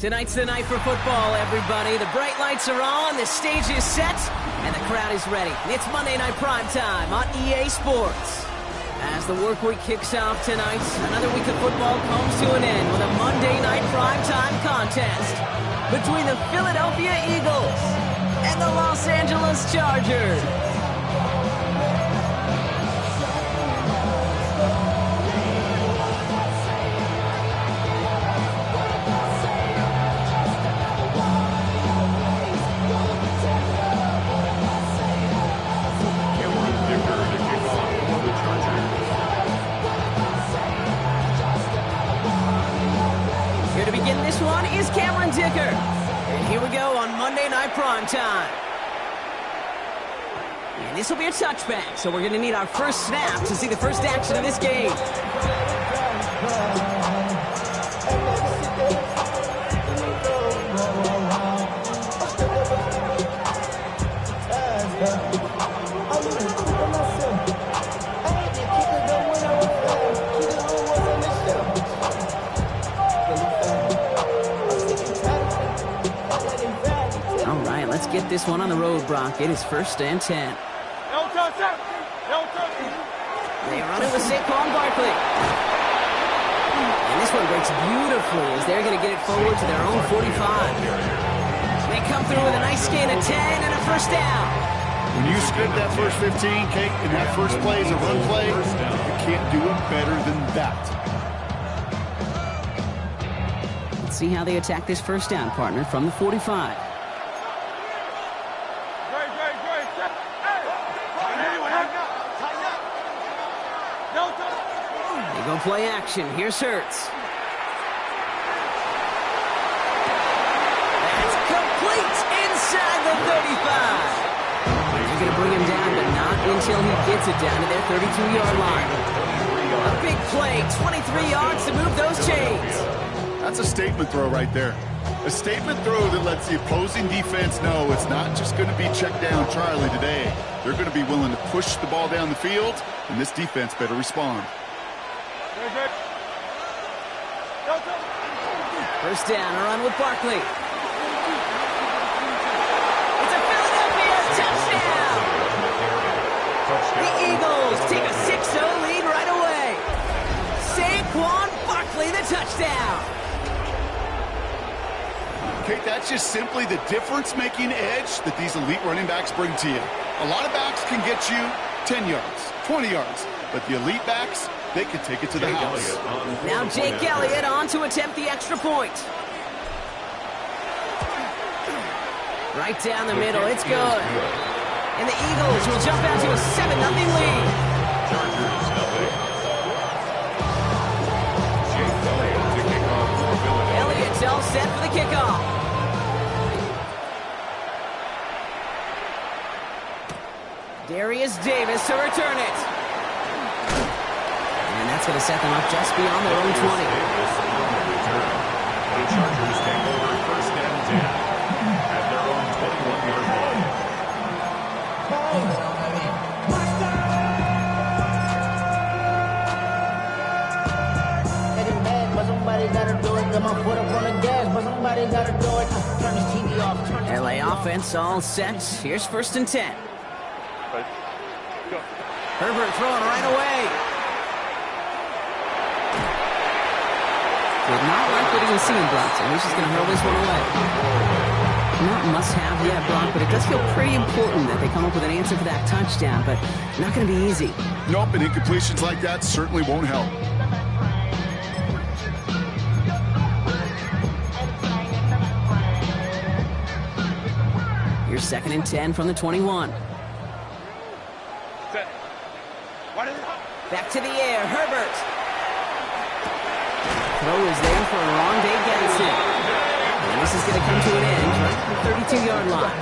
Tonight's the night for football, everybody. The bright lights are on, the stage is set, and the crowd is ready. It's Monday Night Prime Time on EA Sports. As the work week kicks off tonight, another week of football comes to an end with a Monday Night Prime Time contest between the Philadelphia Eagles and the Los Angeles Chargers. This one is Cameron Dicker. And here we go on Monday Night Prime Time. And this will be a touchback, so we're going to need our first snap to see the first action of this game. Let's get this one on the road, Brock. It is 1st and 10. They run it with Saquon Barkley. And this one breaks beautifully as they're going to get it forward to their own 45. They come through with a nice gain of 10 and a first down. When you script that first 15, Kate, and that first play is a run play, you can't do it better than that. Let's see how they attack this first down, partner, from the 45. Go play action. Here's Hurts. That's complete inside the 35. They're going to bring him down, but not until he gets it down to their 32-yard line. A big play, 23 yards to move those chains. That's a statement throw right there. A statement throw that lets the opposing defense know it's not just going to be check down Charlie today. They're going to be willing to push the ball down the field, and this defense better respond. First down, a run with Barkley. It's a Philadelphia touchdown! The Eagles take a 6-0 lead right away. Saquon Barkley, the touchdown. Kate, that's just simply the difference-making edge that these elite running backs bring to you. A lot of backs can get you 10 yards, 20 yards, but the elite backs, they can take it to the house. Now Jake Elliott on to attempt the extra point. Right down the middle, it's good. And the Eagles will jump out to a 7-0 lead. Elliott's all set for the kickoff. Darius Davis to return it. And that's going to set them up just beyond their own 20. The Chargers take over 1st and 10 at their own 21-yard line. Getting mad, but somebody gotta do it. Got my foot up on the gas, but somebody gotta do it. Turn this TV off. LA offense all set. Here's 1st and 10. Herbert throwing right away. Did not like what he was seeing, Brock, so he's just going to hurl this one away. Not must-have yet, Brock, but it does feel pretty important that they come up with an answer for that touchdown, but not going to be easy. Nope, and incompletions like that certainly won't help. Here's 2nd and 10 from the 21. Back to the air, Herbert. Throw is there for Rondé Getson. And this is going to come to an end right at the 32-yard line.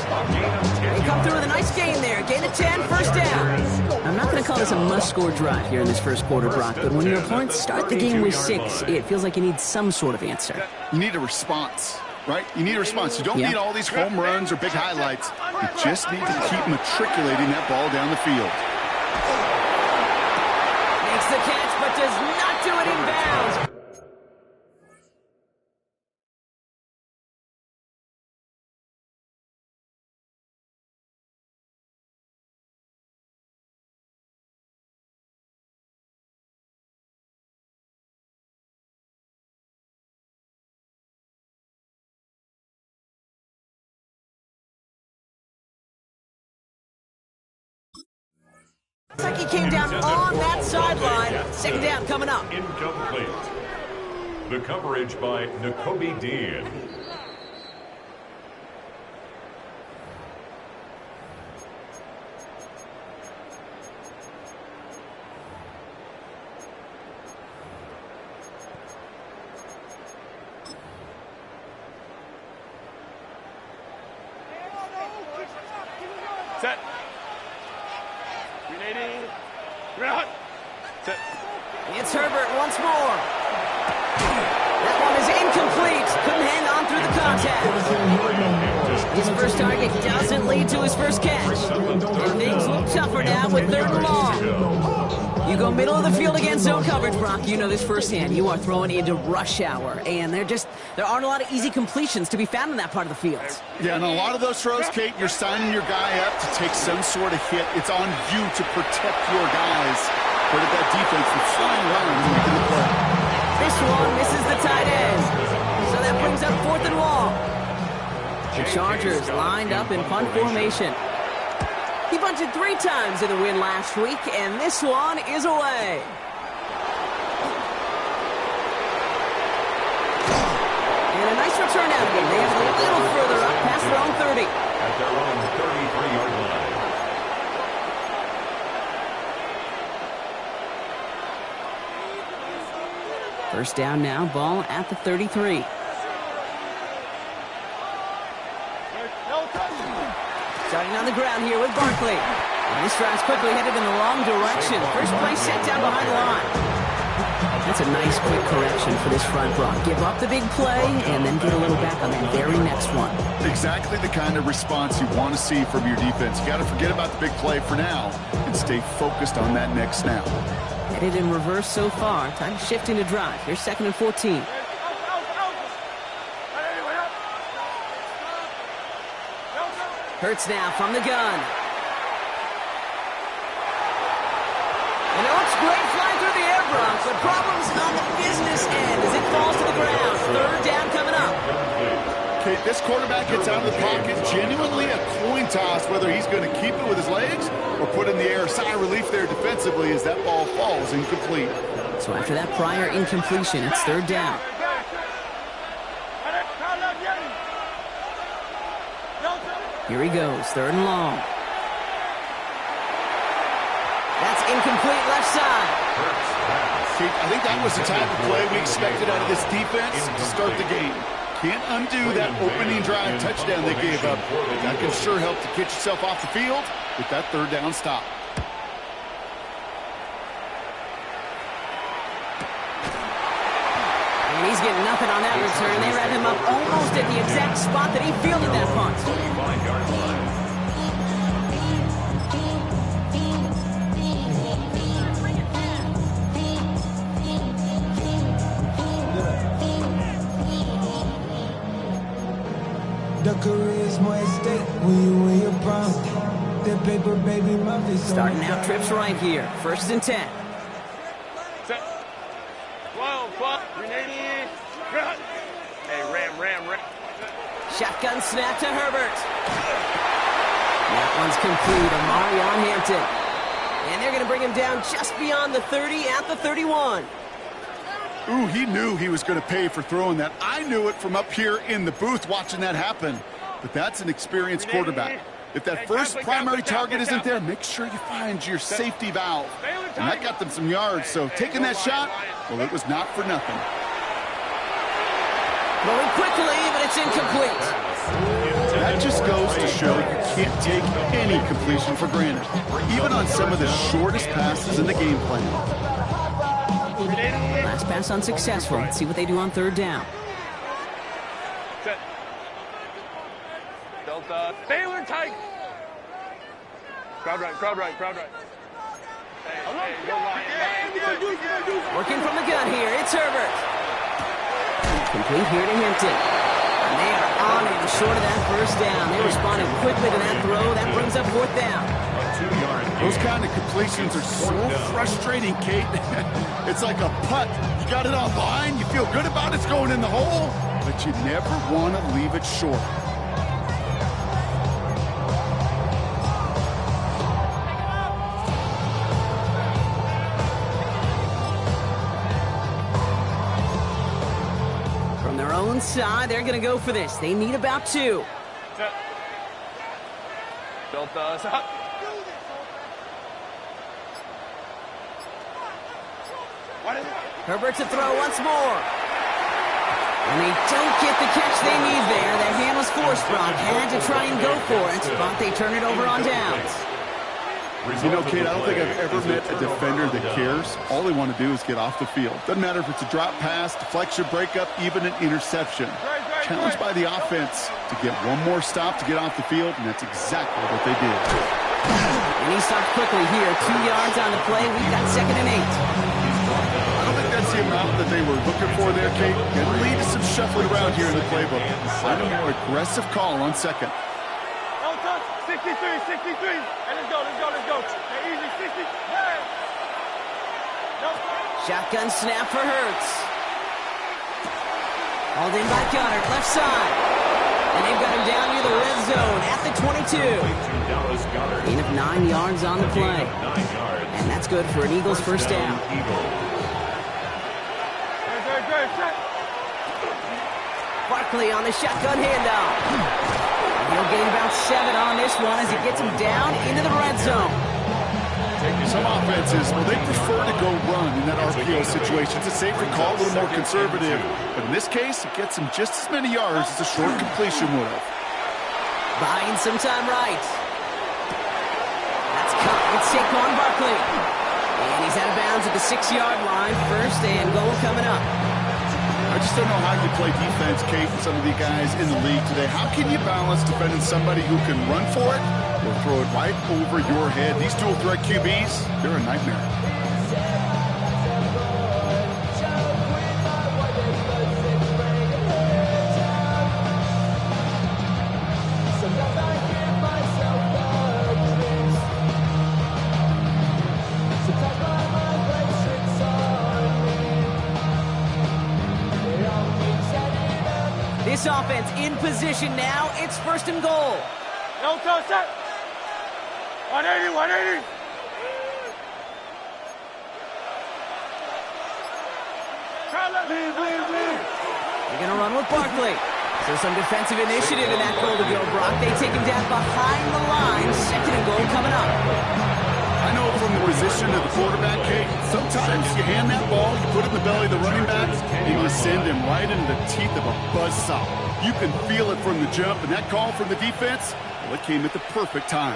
They come through with a nice gain there. Gain of 10, first down. I'm not going to call this a must-score drive here in this first quarter, Brock, but when your opponents start the game with 6, it feels like you need some sort of answer. You need a response, right? You need a response. You don't need all these home runs or big highlights. You just need to keep matriculating that ball down the field. Makes the catch, but does not do it in bounds. Looks like he came down on that sideline. Second down coming up. Incomplete. The coverage by Nakobe Dean. Set. Grenading. Ground. Set. It's Herbert once more. That one is incomplete. Couldn't hang on through the contact. His first target doesn't lead to his first catch. Things look tougher now with third and long. You go middle of the field against zone coverage, Brock. You know this firsthand. You are throwing into rush hour, and there aren't a lot of easy completions to be found in that part of the field. Yeah, and a lot of those throws, Kate, you're signing your guy up to take some sort of hit. It's on you to protect your guys. But if that defense is flying around and making the play. This one misses the tight end. So that brings up fourth and long. The Chargers lined up in punt formation. He bunted 3 times in the win last week, and this one is away. And a nice return out of him. They have a little further up past their own 30. At their own 33-yard line. First down now, ball at the 33. Starting on the ground here with Barkley. And this drive's quickly headed in the wrong direction. First play set down behind the line. That's a nice quick correction for this front Brock. Give up the big play and then get a little back on the very next one. Exactly the kind of response you want to see from your defense. You got to forget about the big play for now and stay focused on that next snap. Headed in reverse so far. Time to shift into drive. Here's 2nd and 14. Hurts now from the gun. And it looks great flying through the air, Brock. The problem's on the business end as it falls to the ground. Third down coming up. Okay, this quarterback gets out of the pocket. Genuinely a coin toss whether he's going to keep it with his legs or put in the air. Sigh of relief there defensively as that ball falls incomplete. So after that prior incompletion, it's third down. Here he goes, third and long. That's incomplete left side. I think that was the type of play we expected out of this defense to start the game. Can't undo that opening drive touchdown they gave up. That can sure help to get yourself off the field with that third down stop. And he's getting nothing on that return. They wrap him up almost at the exact spot that he fielded that punt. 5-yard line. The career's more at stake when you win your prom. That paper, baby, my face. Starting out trips right here. First and 10. Set. 12, grenading. Ground. Hey, ram. Shotgun snap to Herbert. That one's complete. Omarion Hampton. And they're going to bring him down just beyond the 30 at the 31. Ooh, he knew he was going to pay for throwing that. I knew it from up here in the booth watching that happen. But that's an experienced quarterback. If that first primary target isn't there, make sure you find your safety valve. And that got them some yards, so taking that shot, well, it was not for nothing. Going quickly, but it's incomplete. That just goes to show you can't take any completion for granted, even on some of the shortest passes in the game plan. Last pass unsuccessful. Let's see what they do on third down. Set. Delta. Baylor tight. Crowd right. Hey, go line. Working from the gun here. It's Herbert. Complete here to Hampton. And they are on him short of that first down. They responded quickly to that throw. That brings up fourth down. Those kind of completions are so frustrating, Kate. It's like a putt. You got it on line, you feel good about it's going in the hole, but you never want to leave it short. own side, they're going to go for this. They need about 2. Set. Built us up. Herbert to throw once more. And they don't get the catch they need there. Their hand was forced, Brock. Had to try and go for it, but they turn it over on downs. You know, Kate, I don't think I've ever met a defender that cares. All they want to do is get off the field. Doesn't matter if it's a drop pass, deflection, breakup, even an interception. Challenged by the offense to get one more stop to get off the field, and that's exactly what they did. And he stopped quickly here. 2 yards on the play. We've got 2nd and 8. I don't think that's the amount that they were looking for there, Kate. Going to lead to some shuffling around here in the playbook. Find a more aggressive call on 2nd. Don't touch. 63, 63. And let's go, let's go, let's go. Hey, easy, 60. Hey. Shotgun snap for Hurts. Hauled in by Goddard, left side. And they've got him down near the red zone at the 22. Gain of 9 yards on the play. And that's good for an Eagles first down. Barkley on the shotgun handoff. He'll gain about 7 on this one as he gets him down into the red zone. Some offenses, well, they prefer to go run in that RPO situation. It's a safer call, a little more conservative. But in this case, it gets him just as many yards as a short completion would have. Buying some time right. That's caught with Saquon Barkley. And he's out of bounds at the 6-yard line. First and goal coming up. I just don't know how you play defense, Kate, with some of the guys in the league today. How can you balance defending somebody who can run for it or throw it right over your head? These dual threat QBs, they're a nightmare. This offense in position now. It's 1st and goal. Don't touch that. 180, 180. They're going to run with Barkley. So some defensive initiative in that goal to go, Brock. They take him down behind the line. 2nd and goal coming up. I know from the position of the quarterback, Kate, sometimes you hand that ball, you put it in the belly of the running back, and you send him right into the teeth of a buzzsaw. You can feel it from the jump, and that call from the defense, well, it came at the perfect time.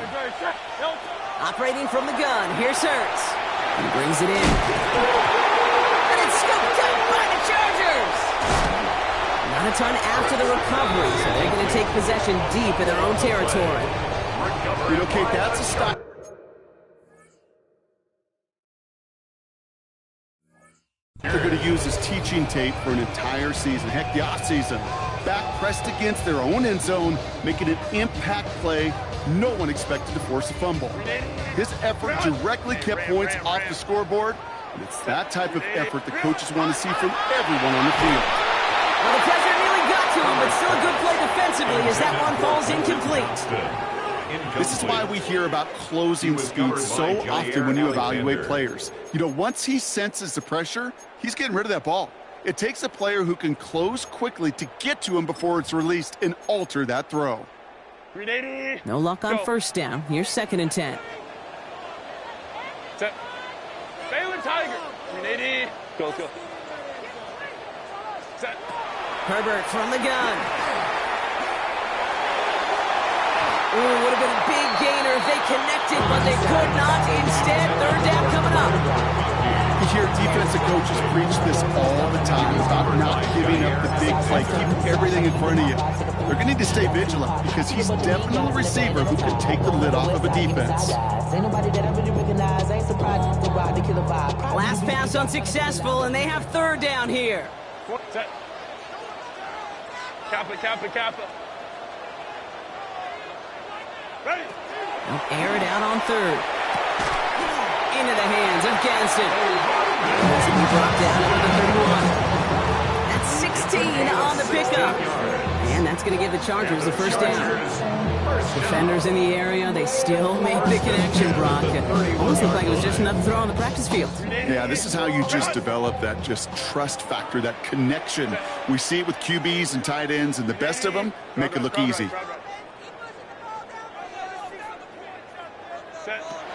Operating from the gun, here's Hurts. He brings it in. And it's scooped up by the Chargers. Not a ton after the recovery, so they're going to take possession deep in their own territory. You know, Kate, that's a stop. They're going to use as teaching tape for an entire season. Heck, the offseason. Back pressed against their own end zone, making an impact play. No one expected to force a fumble. His effort directly kept points off the scoreboard, and it's that type of effort the coaches want to see from everyone on the field. Well, the pressure nearly got to him, but still a good play defensively as that one falls incomplete. This is why we hear about closing speed so often when you evaluate players. You know, once he senses the pressure, he's getting rid of that ball. It takes a player who can close quickly to get to him before it's released and alter that throw. 380. No luck on 1st down. Here's 2nd and 10. Set. Baylor Tiger. 380. Go, go. Set. Herbert from the gun. Ooh, would have been a big gainer if they connected, but they could not. Instead, 3rd down coming up. You hear defensive coaches preach this all the time about not giving up the big play, keeping everything in front of you. They're going to need to stay vigilant because he's definitely a receiver who can take the lid off of a defense. Last pass unsuccessful, and they have 3rd down here. Set. Kappa, Kappa, Kappa. Ready. They'll air it out on 3rd. Into the hands of Gadsden. This will be brought down over the 31. That's 16 on the pickup. And that that's going to give the Chargers the first down. Defenders in the area, they still make the connection, Brock. It almost looked like it was just another throw on the practice field. Yeah, this is how you just develop that just trust factor, that connection. We see it with QBs and tight ends, and the best of them make it look easy.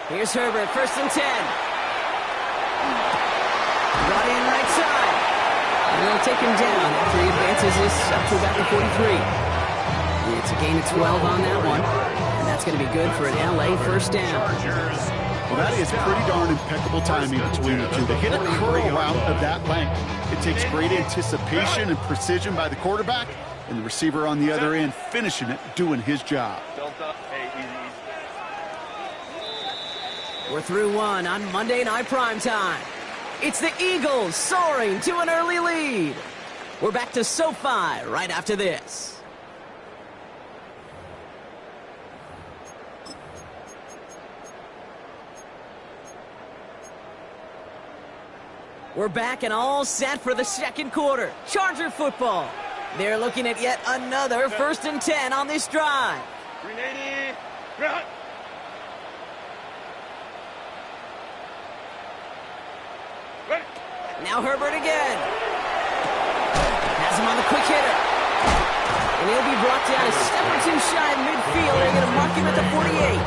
Here's Herbert, 1st and 10. Brought in right side. And they'll take him down after he advances this up to about the 43. It's a gain of 12 on that one. And that's going to be good for an LA first down. Well, that is pretty darn impeccable timing between the two. To hit a curl route of that length, it takes great anticipation and precision by the quarterback, and the receiver on the other end finishing it, doing his job. We're through one on Monday Night Primetime. It's the Eagles soaring to an early lead. We're back to SoFi right after this. We're back and all set for the second quarter. Charger football. They're looking at yet another 1st and 10 on this drive. 380. Run. Now Herbert again. Has him on the quick hitter. And he'll be brought down a step or two shy of midfield. They're going to mark him at the 48.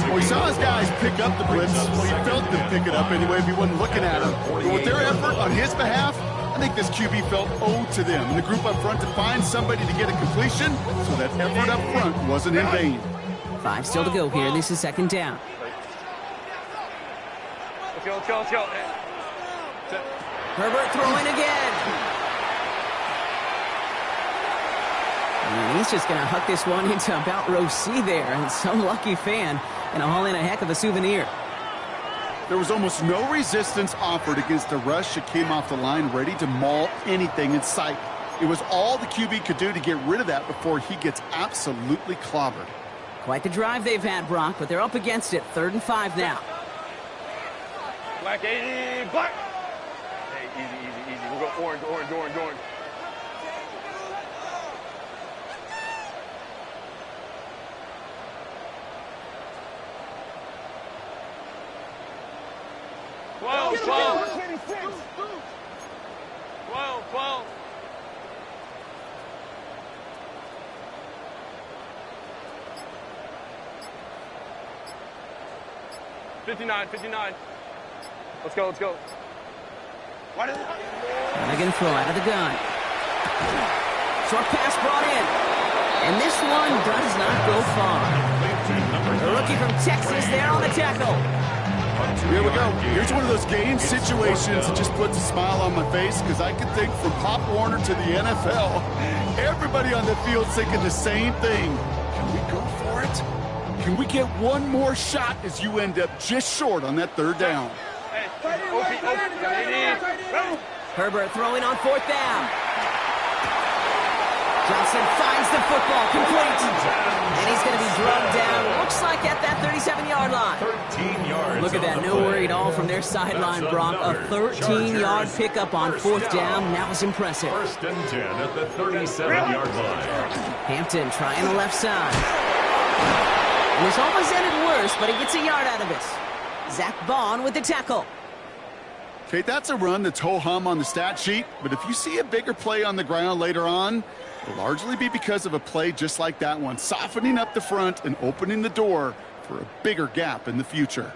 Well, we saw his guys pick up the blitz. Well, he felt them pick it up anyway if he wasn't looking at him. But with their effort on his behalf, I think this QB felt owed to them. And the group up front to find somebody to get a completion, so that effort up front wasn't in vain. 5 still to go here. This is 2nd down. Let's go. Herbert throwing again. And he's just going to huck this one into about row C there. And some lucky fan and haul in a heck of a souvenir. There was almost no resistance offered against a rush that came off the line ready to maul anything in sight. It was all the QB could do to get rid of that before he gets absolutely clobbered. Quite the drive they've had, Brock, but they're up against it. 3rd and 5 now. Black 80, black. Hey, easy. We'll go orange. 12. 59. Let's go. Flanagan throw out of the gun. Short pass brought in. And this one does not go far. The rookie from Texas there on the tackle. Here we go. Here's one of those game situations that just puts a smile on my face, because I can think from Pop Warner to the NFL, everybody on the field's thinking the same thing. Can we go for it? Can we get one more shot as you end up just short on that 3rd down? Herbert throwing on 4th down. Johnson finds the football, complete. And he's going to be drugged down, looks like at that 37-yard line. 13 yards. Look at that, no worry at all from their sideline, Brock. A 13-yard pickup on 4th down. That was impressive. 1st and 10 at the 37-yard line. Hampton trying the left side. And this almost ended worse, but he gets a yard out of it. Zach Bond with the tackle. Okay, that's a run that's ho-hum on the stat sheet, but if you see a bigger play on the ground later on, it'll largely be because of a play just like that one, softening up the front and opening the door for a bigger gap in the future.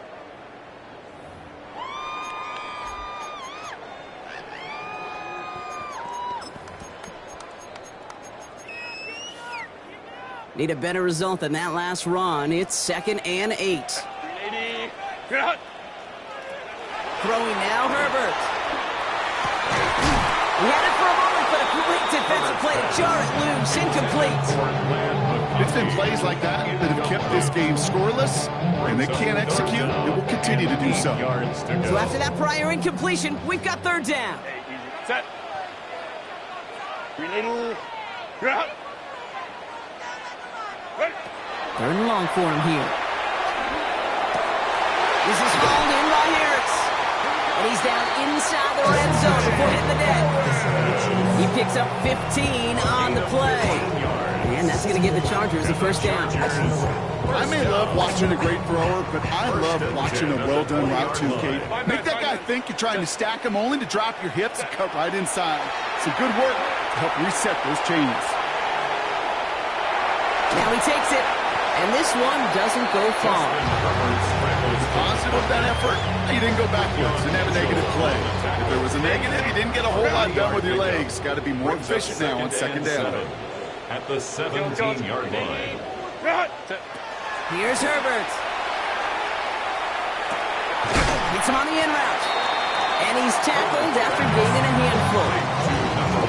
Need a better result than that last run. It's 2nd and 8. 380. Good. Throwing now, Herbert. He had it for a moment, but a great defensive play to jar it loose. Incomplete. It's been plays like that that have kept this game scoreless, and they can't execute. It will continue to do so. So after that prior incompletion, we've got 3rd down. Hey, easy. Set. 380. Good. 3rd and long for him here. This is hauled in by Harris. And he's down inside the red zone before hitting the deck. He picks up 15 on the play. And that's going to give the Chargers a first down. I may love watching a great thrower, but I love watching a well-done route too, Kate. Make that guy think you're trying to stack him only to drop your hips and cut right inside. Some good work to help reset those chains. Now he takes it, and this one doesn't go far. Positive of that effort, you didn't go backwards, didn't have a negative play. If there was a negative, you didn't get a whole lot done with your legs. Got to be more efficient now on second down. At the 17-yard line. Here's Herbert. Gets him on the in route. And he's tackled after gaining a handful.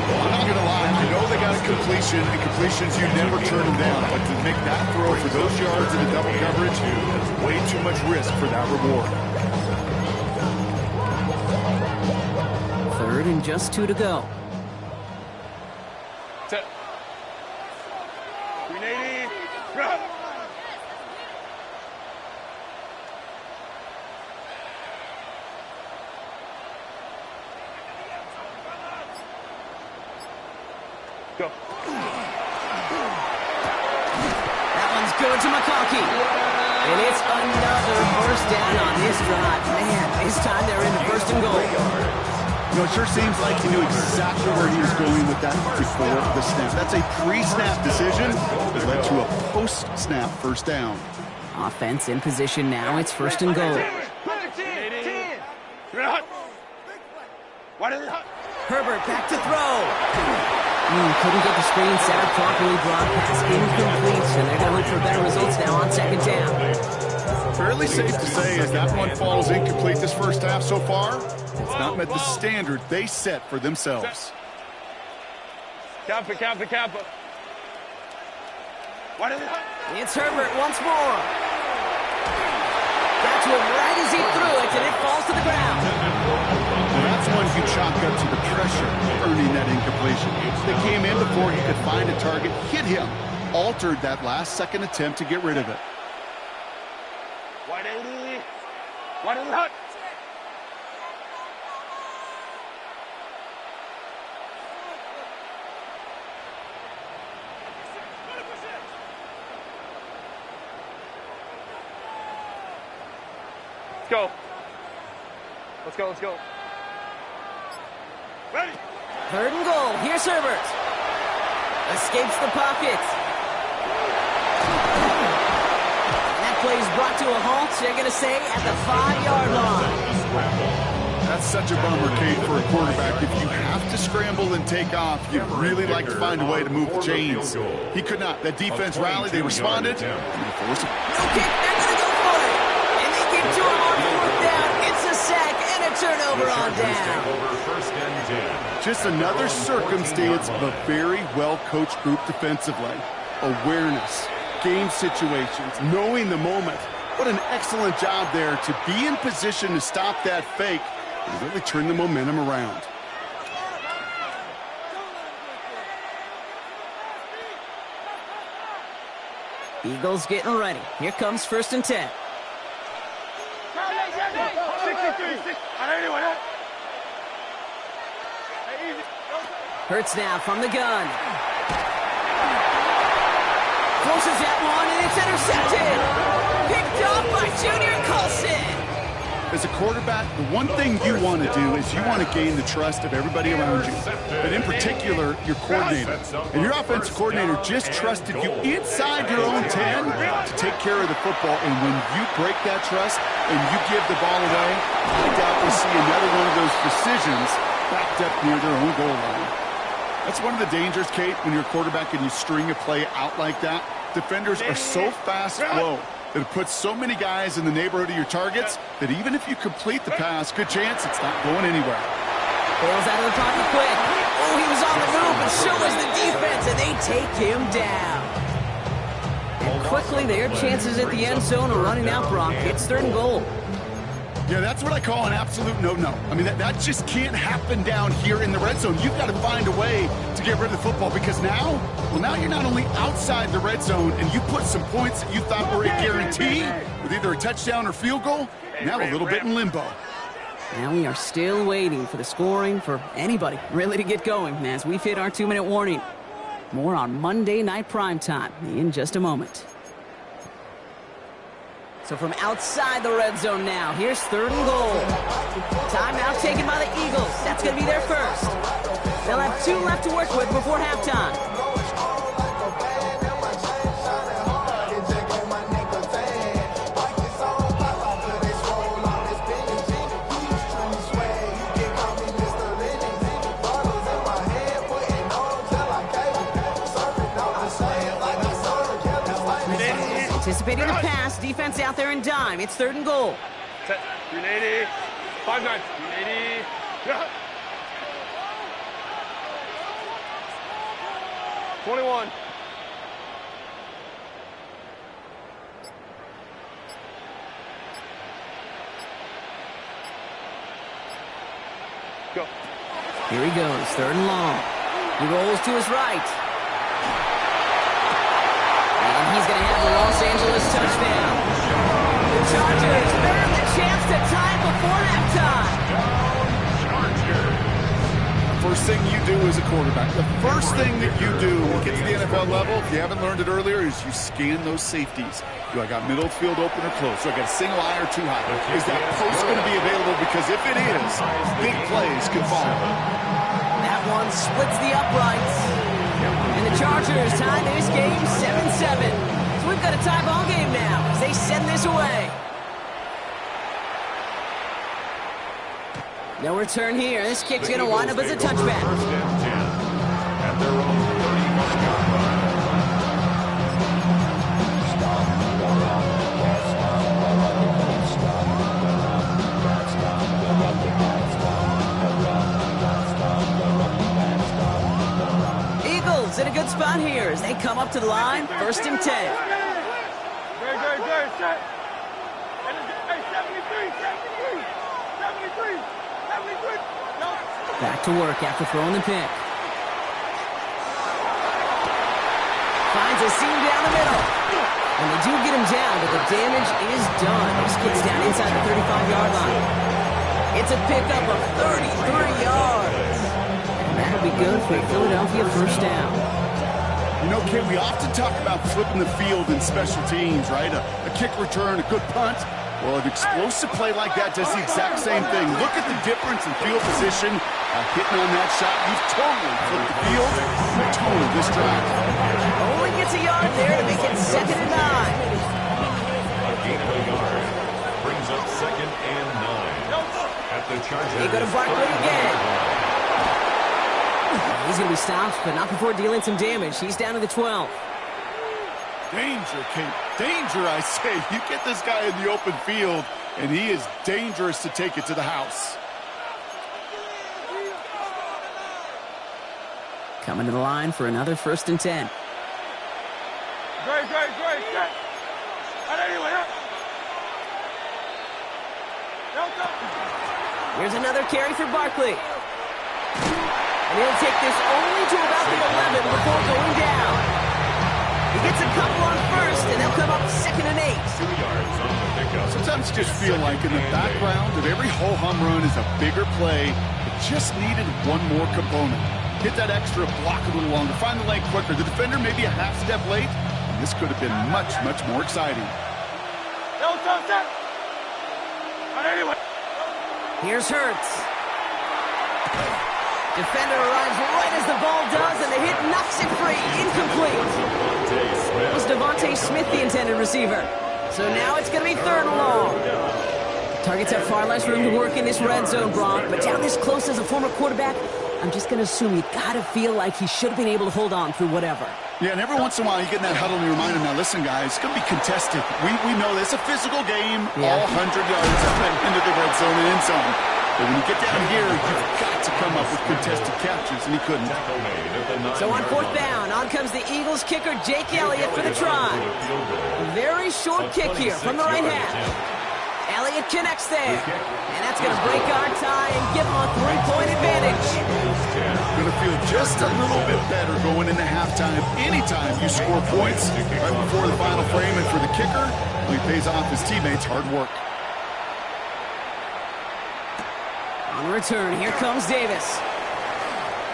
I'm not going to lie. I know they got a completion, and completions, you never turn them down. But to make that throw for those yards in the double coverage, that's way too much risk for that reward. Third and just 2 to go. Set. 380. Go. That one's good to McConkey. And it's another first down on this drive. Man, this time they're in the first and goal. You know, it sure seems like he knew exactly where he was going with that before the snap. That's a pre-snap decision that led to a post-snap first down. Offense in position now. It's first and goal. Herbert back to throw. Couldn't get the screen center properly. Broadcast incomplete, and they're going to look for better results now on second down. Fairly safe to say as that one falls incomplete this first half so far, it's not met the standard they set for themselves. Kappa. It's Herbert once more. Got to him right as he threw it, and it falls to the ground. Well, that's one you chalk up to the pressure earning that incompletion. They came in before he could find a target, hit him, altered that last-second attempt to get rid of it. 180. 180. Let's go. Ready. Third and goal. Here's Herbert. Escapes the pocket. And that play is brought to a halt, they're going to say, at the 5-yard line. That's such a bummer, Kate, for a quarterback. If you have to scramble and take off, you'd really like to find a way to move the chains. He could not. That defense rallied. They responded. And they forced him. No kick. They're going to go for it. And they get to him on fourth down. It's a sack and a turnover on down. Just another circumstance of a very well-coached group defensively. Awareness, game situations, knowing the moment. What an excellent job there to be in position to stop that fake and really turn the momentum around. Eagles getting ready. Here comes first and 10. 63. Hurts now from the gun. Closes that one, and it's intercepted. Picked off by Junior Colson. As a quarterback, the one thing you want to do is you want to gain the trust of everybody around you, but in particular, your coordinator. And your offensive coordinator just trusted you inside your own 10 to take care of the football. And when you break that trust and you give the ball away, I doubt we see another one of those decisions backed up near their own goal line. That's one of the dangers, Kate, when you're a quarterback and you string a play out like that. Defenders are so fast flow that it puts so many guys in the neighborhood of your targets that even if you complete the pass, good chance it's not going anywhere. Pulls out of the pocket quick. Oh, he was on the move, but so was the defense, and they take him down. And quickly, their chances at the end zone are running out, Brock. It's third and goal. Yeah, that's what I call an absolute no-no. I mean, that just can't happen down here in the red zone. You've got to find a way to get rid of the football because now you're not only outside the red zone and you put some points that you thought were a guarantee with either a touchdown or field goal, now a little bit in limbo. Now we are still waiting for the scoring for anybody really to get going as we've hit our 2-minute warning. More on Monday Night Primetime in just a moment. So from outside the red zone now, here's 3rd and goal. Timeout taken by the Eagles. That's going to be their first. They'll have 2 left to work with before halftime. Anticipating the pass, defense out there in dime. It's 3rd and goal. Set. 380. 5-9. 380. Yeah. 21. Go. Here he goes, 3rd and long. He rolls to his right. And he's going to have the Los Angeles touchdown. The Chargers earn the chance to tie before halftime. First thing you do as a quarterback, the first thing that you do when you get to the NFL level, if you haven't learned it earlier, is you scan those safeties. Do I got middle field open or close? Do I got a single eye or too high? Is that post going to be available? Because if it is, big plays can follow. That one splits the uprights. And the Chargers tie this game 7-7. So we've got a tie ball game now as they send this away. No return here. This kick's going to wind up as a touchback. 1st and 10 at their own 31-yard line. Eagles in a good spot here as they come up to the line. 1st and 10. Very, very, very set. And hey, 73, 73, 73, 73. No. Back to work after throwing the pick. Finds a seam down the middle. And they do get him down, but the damage is done. This kid's down inside the 35-yard line. It's a pickup of 33 yards. And that'll be good for a Philadelphia 1st down. You know, Ken, we often talk about flipping the field in special teams, right? A kick return, a good punt. Well, an explosive play like that does the exact same thing. Look at the difference in field position. Hitting on that shot, you've totally flipped the field. The tone of this drive. Only gets a yard there to make it 2nd and 9. A gain of a yard brings up 2nd and 9 at the Chargers. They go to Barkley again. He's going to be stopped, but not before dealing some damage. He's down to the 12. Danger, Kate. Danger, I say. You get this guy in the open field, and he is dangerous to take it to the house. Coming to the line for another 1st and 10. Great, great, great, set. And anyway, Here's another carry for Barkley. And he'll take this only to about the 11 before going down. He gets a couple on 1st, and they'll come up 2nd and 8. 2 yards on the pickup. Sometimes you just feel like in the background of every ho-hum run is a bigger play. It just needed one more component. Hit that extra block a little longer. Find the lane quicker. The defender may be a half step late, and this could have been much, much more exciting. And anyway. Here's Hurts. Defender arrives right as the ball does, and the hit knocks it free. Incomplete. It was Devontae Smith, the intended receiver. So now it's going to be 3rd and long. Targets have far less room to work in this red zone, Brock, but down this close as a former quarterback, I'm just going to assume you got to feel like he should have been able to hold on through whatever. Yeah, and every once in a while you get in that huddle and you remind him, now listen, guys, it's going to be contested. We know this. It's a physical game, all 100 yards into the red zone and end zone. But when you get down here, you've got to come up with contested catches, and he couldn't. So on 4th down, on comes the Eagles kicker, Jake Elliott, for the try. A very short kick here from the right half. Elliott connects there. And that's going to break our tie and give him a 3-point advantage. Going to feel just a little bit better going into halftime. Anytime you score points right before the final frame, and for the kicker, he pays off his teammates' hard work. On the return, here comes Davis.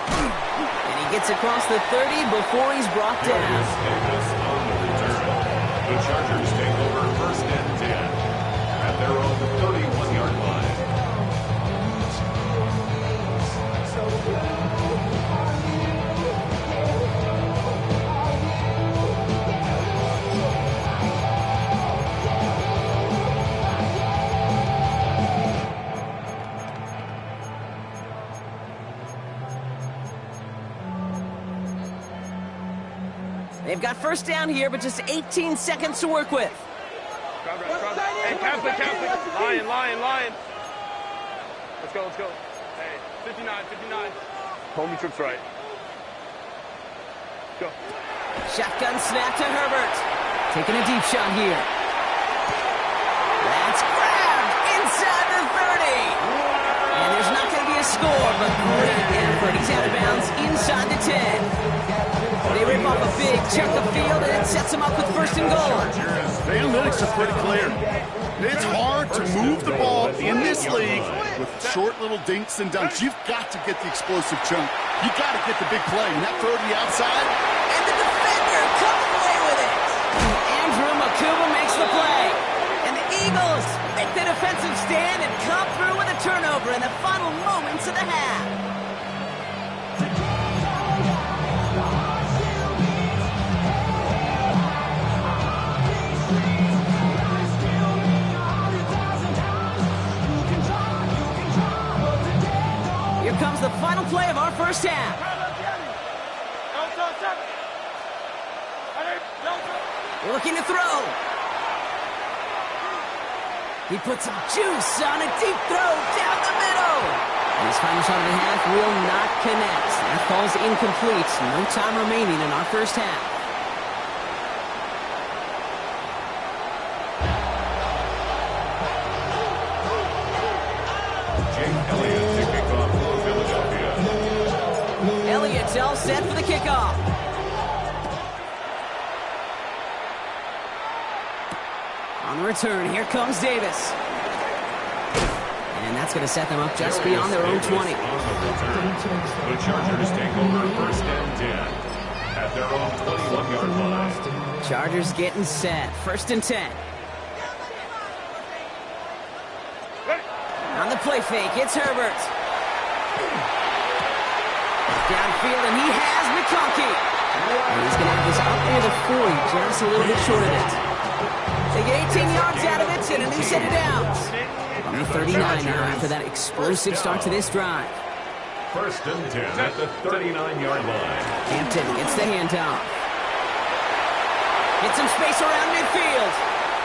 And he gets across the 30 before he's brought down. Davis on the return. The Chargers take over 1st and 10 at their own 31-yard line. They've got first down here, but just 18 seconds to work with. Hey, Catholic. Lion. Let's go. Hey, 59. Homie trips right. Go. Shotgun snap to Herbert. Taking a deep shot here. That's grabbed inside the 30. And there's not going to be a score, but great effort. He's out of bounds inside the 10. They rip off a big chunk of field, and it sets them up with 1st and goal. The analytics are pretty clear. It's hard to move the ball in this league with short little dinks and dunks. You've got to get the explosive chunk. You've got to get the big play. And that throw to the outside. And the defender comes away with it. Andrew Makuba makes the play. And the Eagles make the defensive stand and come through with a turnover in the final moments of the half. Here comes the final play of our first half. Looking to throw. He puts some juice on a deep throw down the middle. And his final shot of the half will not connect. That falls incomplete. No time remaining in our first half. Elliott's all set for the kickoff. On the return, here comes Davis. And that's going to set them up just beyond their own 20. On the return. The Chargers take over 1st and 10 at their own 21-yard line. Chargers getting set. 1st and 10. On the play fake, it's Herbert. Downfield, and he has McConkey. And he's going to have this up near the 40, just a little bit short of it. They get 18 yards out of it and a new set of downs. On the 39 now after that explosive start to this drive. 1st and 10 at the 39-yard line. Hampton gets the handoff. Get some space around midfield.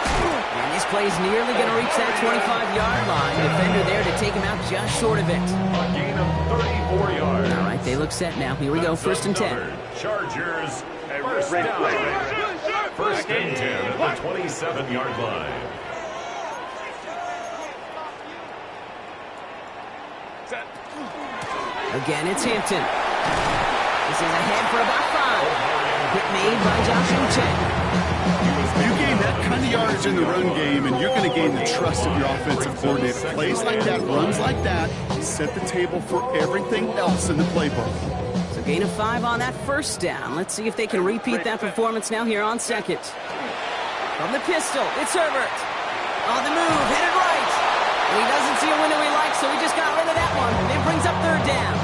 And this play is nearly going to reach that 25-yard line. Defender there to take him out just short of it. A gain of 34 yards. All right, they look set now. Here we go, 1st and 10. Chargers, first down. 1st and 10 at the 27-yard line. Again, it's Hampton. This is ahead for about 5. Hit made by Josh Uche. You gain that kind of yardage in the run game, and you're going to gain the trust of your offensive coordinator. Plays like that, runs like that, set the table for everything else in the playbook. So gain of 5 on that first down. Let's see if they can repeat that performance now here on 2nd. From the pistol, it's Herbert. On the move, headed right. And he doesn't see a window he likes, so he just got rid of that one. And it brings up 3rd down.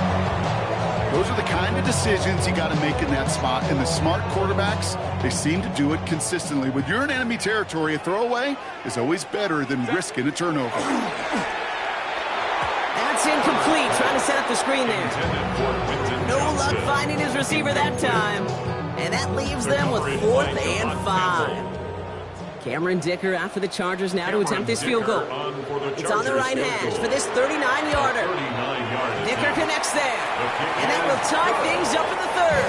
Those are the kind of decisions you got to make in that spot. And the smart quarterbacks, they seem to do it consistently. When you're in enemy territory, a throwaway is always better than risking a turnover. That's incomplete. Trying to set up the screen there. No luck finding his receiver that time. And that leaves them with 4th and 5. Cameron Dicker out for the Chargers now to attempt this field goal. It's on the right hash for this 39-yarder. Dicker connects there. And that will tie things up in the 3rd.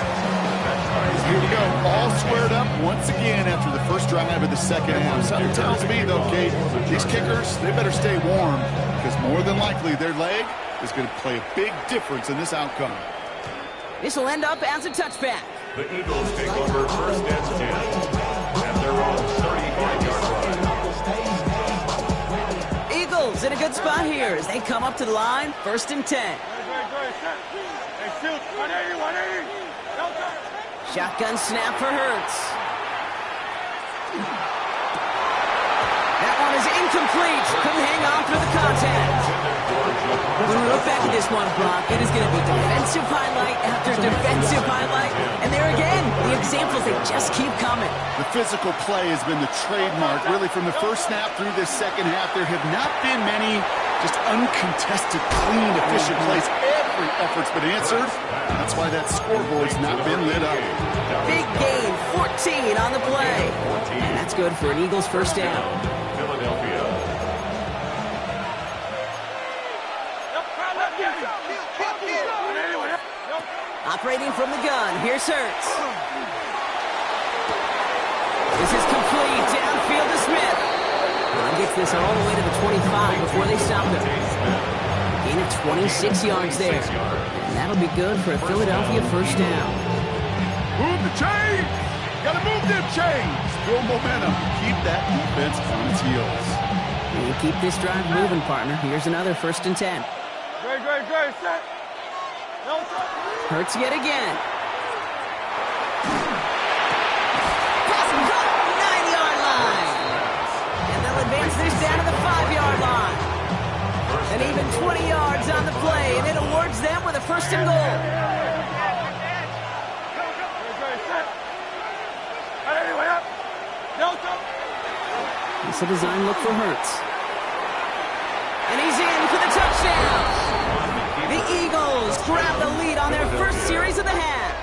Here we go, all squared up once again after the first drive of the 2nd half. Something tells me, though, Kate, these kickers, they better stay warm because more than likely their leg is going to play a big difference in this outcome. This will end up as a touchback. The Eagles take over 1st and 10 at their own 35-yard line. Eagles Eagles in a good spot here as they come up to the line, 1st and 10. Hey, shoot. 180, 180. Shotgun snap for Hurts. That one is incomplete. Couldn't hang on through the contact. When we look back at this one, Brock, it is going to be defensive highlight after defensive highlight. And there again, the examples, they just keep coming. The physical play has been the trademark, really, from the first snap through this second half. There have not been many just uncontested, clean, efficient plays. Every effort's been answered. That's why that scoreboard's not been lit up. Big gain, 14 on the play. And that's good for an Eagles first down. Philadelphia. Operating from the gun, here's Hurts. This is complete, downfield to Smith. And gets this all the way to the 25 before they stop him. Gain of 26 yards there. And that'll be good for a Philadelphia first down. Move the chains! Gotta move them chains! Build momentum. Keep that defense on its heels. And you keep this drive moving, partner. Here's another 1st and 10. Great, set. No, Hurts yet again. Pass and cut, 9-yard line. And they'll advance this down to the 5-yard line. And even 20 yards on the play, and it awards them with a 1st and goal. It's a design look for Hurts. And he's in for the touchdown. The Eagles grab the lead on their first series of the half.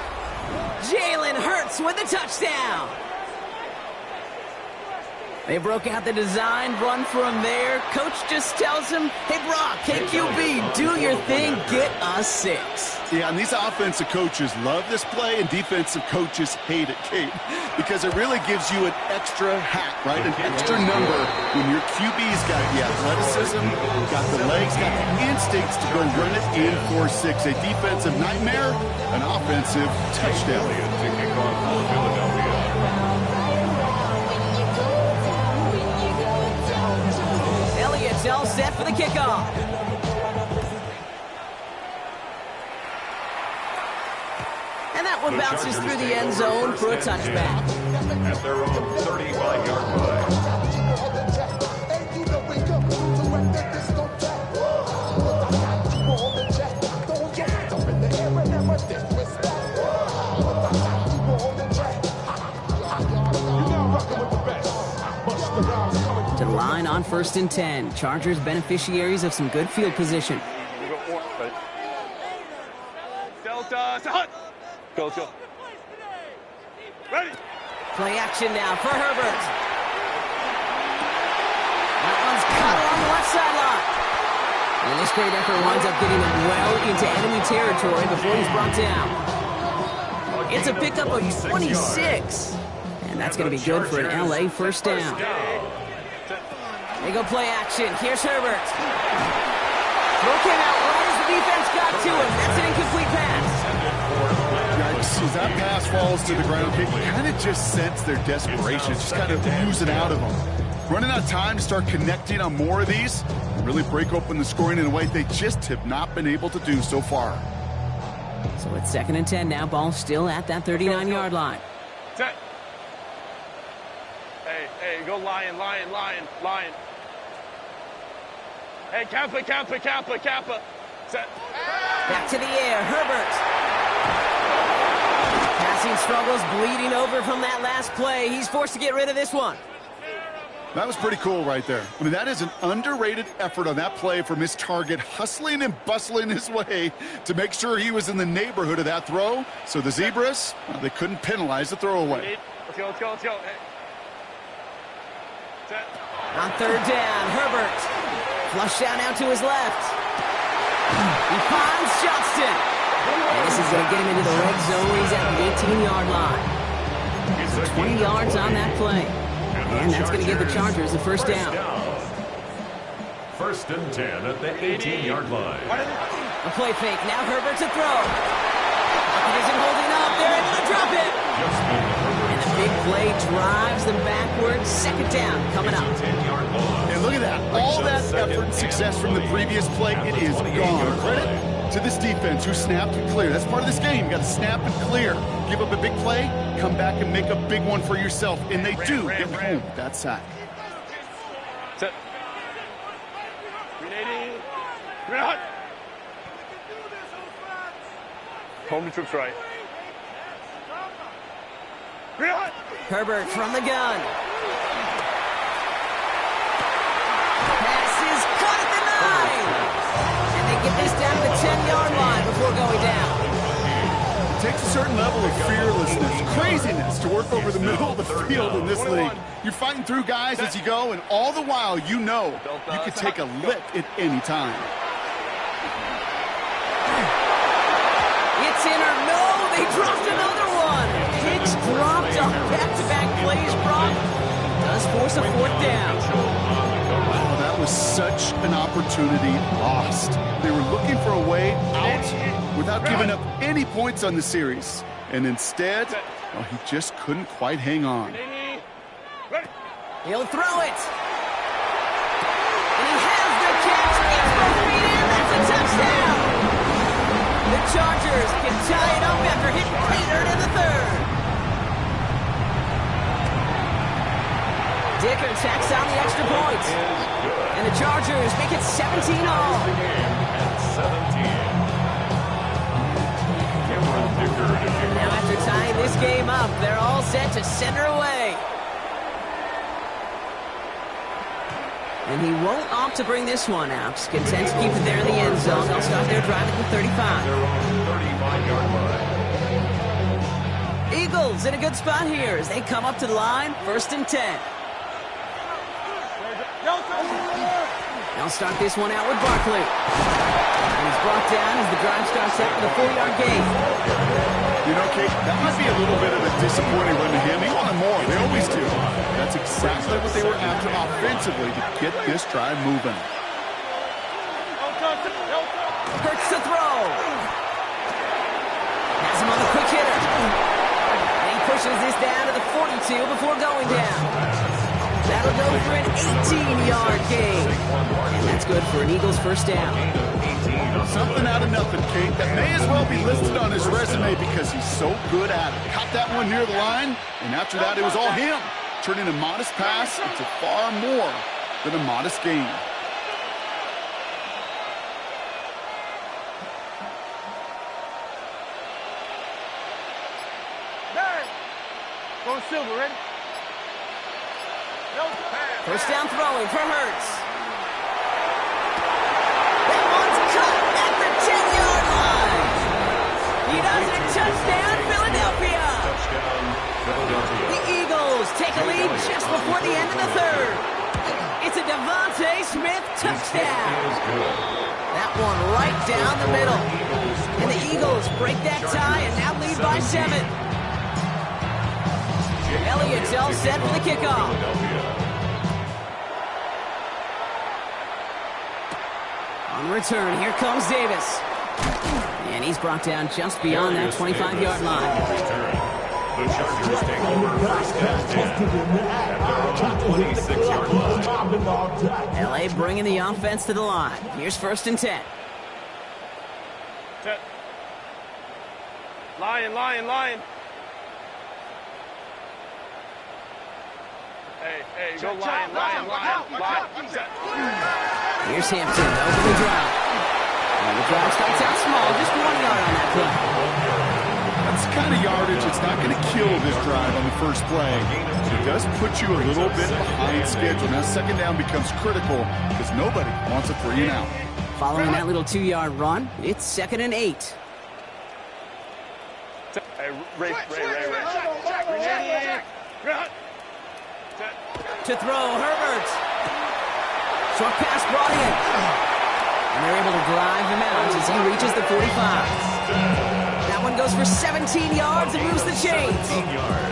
Jalen Hurts with the touchdown. They broke out the design, run from there. Coach just tells him, hey, Brock, KQB, do your thing, get us 6. Yeah, and these offensive coaches love this play, and defensive coaches hate it, Kate, because it really gives you an extra hack, right? An extra number when your QB's got the athleticism, got the legs, got the instincts to go run it in for 6. A defensive nightmare, an offensive touchdown. To kick off Philadelphia. Elliott's all set for the kickoff. And that one bounces through the end zone for a touchback. At their own 35-yard line. To the line on 1st and 10. Chargers beneficiaries of some good field position. Delta, hut. Go. Ready. Play action now for Herbert. That one's cut along the left sideline. And this great effort winds up getting him well into enemy territory before he's brought down. It's a pickup of 26. And that's going to be good for an LA first down. They go play action. Here's Herbert. Throw came out right as the defense got to him. That's an incomplete pass. As that pass falls to the ground, you kind of just sense their desperation, just kind of oozing out of them. Running out of time to start connecting on more of these and really break open the scoring in a way they just have not been able to do so far. So it's 2nd and 10 now. Ball still at that 39-yard line. Set. Hey, go lion. Hey, Kappa. Set. Back to the air, Herbert. Passing struggles, bleeding over from that last play. He's forced to get rid of this one. That was pretty cool right there. I mean, that is an underrated effort on that play from his target, hustling and bustling his way to make sure he was in the neighborhood of that throw. So the Zebras, well, they couldn't penalize the throwaway. Let's go. Hey. Set. On 3rd down, Herbert. Flush down out to his left. He finds Johnston. And this is going to get him into the red zone. He's at the 18-yard line. So 20 yards on that play. And that's going to give the Chargers the first down. 1st and 10 at the 18-yard line. A play fake. Now Herbert to throw. Isn't holding up. They're able to drop it. And the big play drives them backwards. Second down coming up. 10-yard loss. And look at that. All that effort and success from the previous play, it is gone. Credit to this defense who snapped and cleared. That's part of this game. You got to snap and clear. Give up a big play, come back and make a big one for yourself. And they do get home with that sack. Set. 380. Green hot. Home the troops right. Green hot. Herbert from the gun. Pass is caught at the 9. And they get this down to the 10-yard line before going down. It takes a certain level of fearlessness, craziness to work over the middle of the field in this league. You're fighting through guys as you go, and all the while you know you can take a lick at any time. It's in or no, they dropped another one. Hicks dropped on back-to-back plays, Brock. Does force a fourth down. Oh, that was such an opportunity lost. They were looking for a way out without giving up any points on the series. And instead, well, he just couldn't quite hang on. He'll throw it. And he has the catch. It's both feet in. That's a touchdown. The Chargers can tie it up after hitting Pater in the third. Dicker tacks on the extra point. And the Chargers make it 17 all. Now after tying this game up, they're all set to center away. And he won't opt to bring this one out. Content to keep it there in the end zone. They'll start their drive at the 35. Their own 35-yard line. Eagles in a good spot here as they come up to the line. 1st and 10. They'll start this one out with Barkley. And he's brought down as the drive starts out with a 4-yard gain. You know, Kate, that might be a little bit of a disappointing run to him. He wanted more. They always do. That's exactly what they were after offensively to get this drive moving. Hurts to throw. Has him on the quick hitter. And he pushes this down to the 42 before going down. That'll go for an 18-yard gain. And that's good for an Eagles first down. Something out of nothing, Kate. That may as well be listed on his resume because he's so good at it. Caught that one near the line, and after that, it was all him. Turning a modest pass into far more than a modest gain. Going silver, ready? First down throwing for Hurts. That one's cut at the 10-yard line. He does it. Touchdown, Philadelphia. Touchdown, Philadelphia. The Eagles take a lead just before the end of the third. It's a Devontae Smith touchdown. That one right down the middle. And the Eagles break that tie and now lead by 7. Elliott's all set for the kickoff. On return, here comes Davis. And he's brought down just beyond that 25-yard line. The Chargers take over 1st and 10 at their own 26-yard line. LA bringing the offense to the line. Here's 1st and 10. Set. Lion. Hey, go lion. Set. Here's Hampton over the drive. And the drive starts out small, just 1 yard on that play. That's the kind of yardage that's not going to kill this drive on the first play. It does put you a little bit behind schedule. Now, second down becomes critical because nobody wants a 3 and out. Following that little 2-yard run, it's 2nd and 8. Hey, Ray. To throw, Herbert. Short pass brought in. And they're able to drive him out as he reaches the 45. That one goes for 17 yards and moves the chains.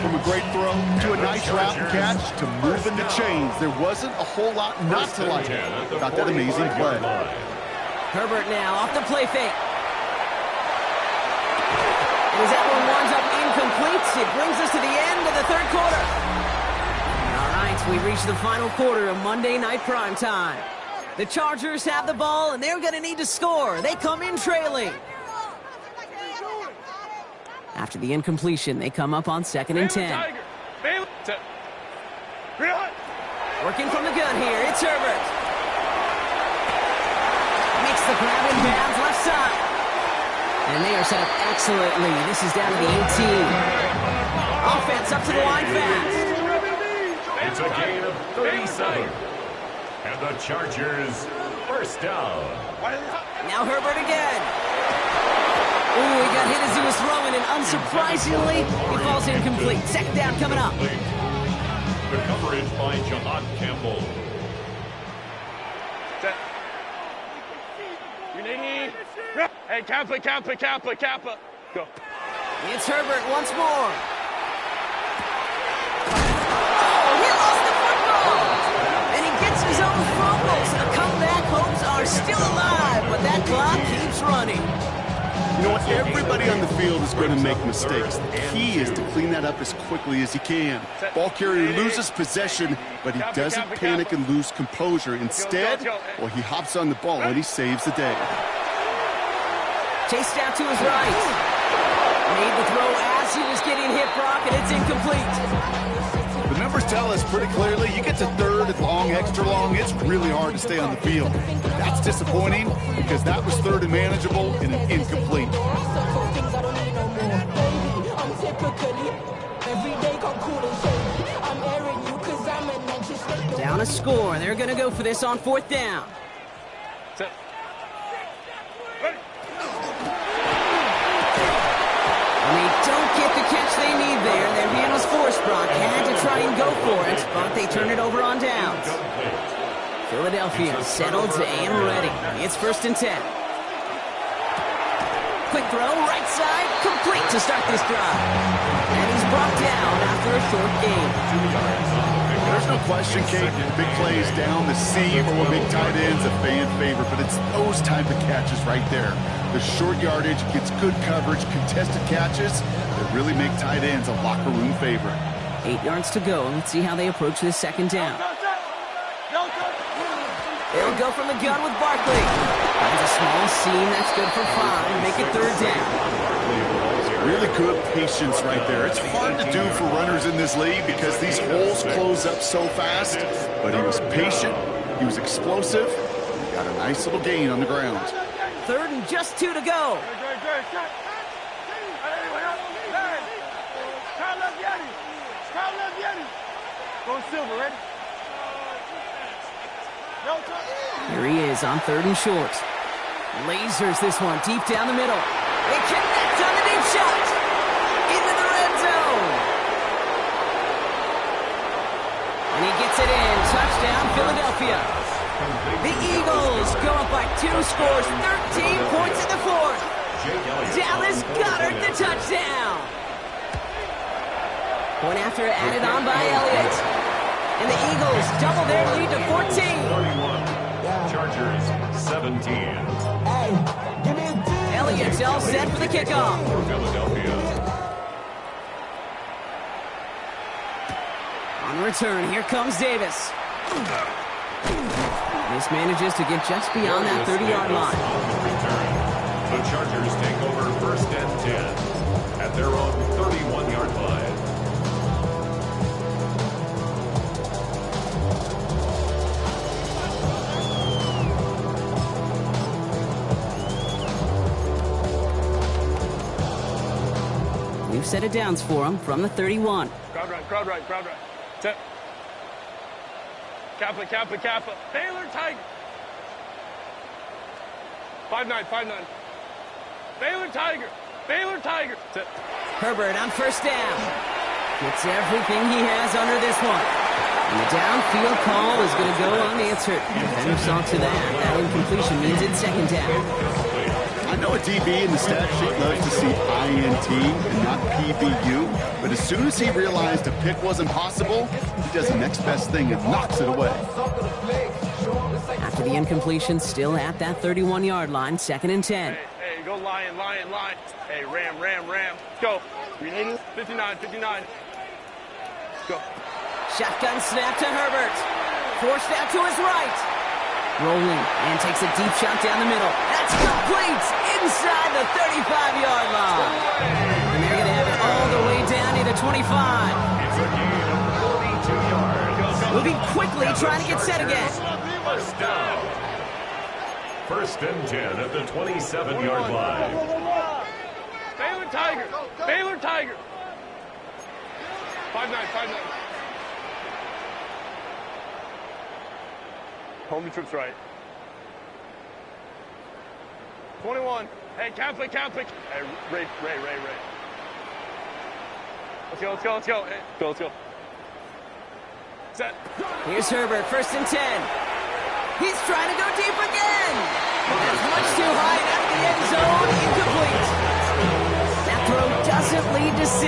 From a great throw to a nice route and catch to moving the chains. There wasn't a whole lot not to like about that amazing play. Herbert now off the play fake. And as that one winds up incomplete, it brings us to the end of the third quarter. All right, we reach the final quarter of Monday Night Primetime. The Chargers have the ball, and they're going to need to score. They come in trailing. After the incompletion, they come up on 2nd and 10. Working from the gun here, it's Herbert. Makes the grab in bounds left side. And they are set up excellently. This is down to the 18. Offense up to the line fast. It's a gain of 37. And the Chargers first down. Now Herbert again. Ooh, he got hit as he was throwing, and unsurprisingly, he falls incomplete. 2nd down coming up. The coverage by Jahan Campbell. Hey, Kappa. Go. It's Herbert once more. Oh, he lost the football. And he gets his own fumble, so the comeback hopes are still alive, but that clock keeps running. You know what? Everybody on the field is going to make mistakes. The key is to clean that up as quickly as he can. Ball carrier loses possession, but he doesn't panic and lose composure. Instead, well, he hops on the ball and he saves the day. Chased out to his right. Made the throw as he was getting hit, Brock, and it's incomplete. The numbers tell us pretty clearly, you get to 3rd and long, extra long, it's really hard to stay on the field. That's disappointing because that was 3rd and manageable and an incomplete. Down a score. They're going to go for this on 4th down. And they don't get the catch they need there. Their handle's forced. Brock had to try and go for it, but they turn it over on downs. Philadelphia settled and ready. It's 1st and 10. Quick throw, right side, complete to start this drive. And he's brought down after a short gain. There's no question, Kate, big plays down the seam or big tight ends, a fan favorite, but it's those type of catches right there. The short yardage gets good coverage, contested catches that really make tight ends a locker room favorite. 8 yards to go. Let's see how they approach this 2nd down. They'll go from the gun with Barkley. Finds a small seam. That's good for 5. Make it 3rd down. Really good patience right there. It's hard to do for runners in this league because these holes close up so fast. But he was patient. He was explosive. He got a nice little gain on the ground. 3rd and just 2 to go. Go Silver, ready? Here he is on 3rd and short. Lasers this one deep down the middle. They connect on the deep shot. Into the red zone. And he gets it in. Touchdown, Philadelphia. The Eagles go up by 2 scores, 13 points in the 4th. Dallas Goedert the touchdown. Point after added on by Elliott. And the Eagles double their lead to 14. Chargers 17. Elliott's all set for the kickoff. Philadelphia. On return, here comes Davis. This manages to get just beyond that 30-yard line. The Chargers take over 1st and 10 at their own 31-yard line. We've set it downs for him from the 31. Crowd right. Set. Kappa. Baylor Tiger. 5-9. Baylor Tiger. Set. Herbert on 1st down. Gets everything he has under this one. And the downfield call is going to go unanswered. Defender saw to that. That incompletion means it's 2nd down. I know a DB in the stat sheet loves to see INT and not PBU, but as soon as he realized a pick wasn't possible, he does the next best thing and knocks it away. After the incompletion, still at that 31-yard line, 2nd and 10. Hey, Go lion, lion, lion. Hey, ram, ram, ram. Go. Green 80, 59, 59. Go. Shotgun snap to Herbert. Forced out to his right. Rolling and takes a deep shot down the middle. That's complete inside the 35-yard line. And they're going to have it all the way down to the 25. It's a gain of 42 yards. Moving quickly, trying to get set again. First down. First and 10 at the 27-yard line. Baylor Tiger. Baylor Tiger. 5-9, 5-9. Home the troops right. 21. Hey, Catholic. Hey, Ray. Let's go. Hey, let's go. Set. Here's Herbert, first and 10. He's trying to go deep again. That's much too high and out of the end zone. Incomplete. That throw doesn't lead to 6.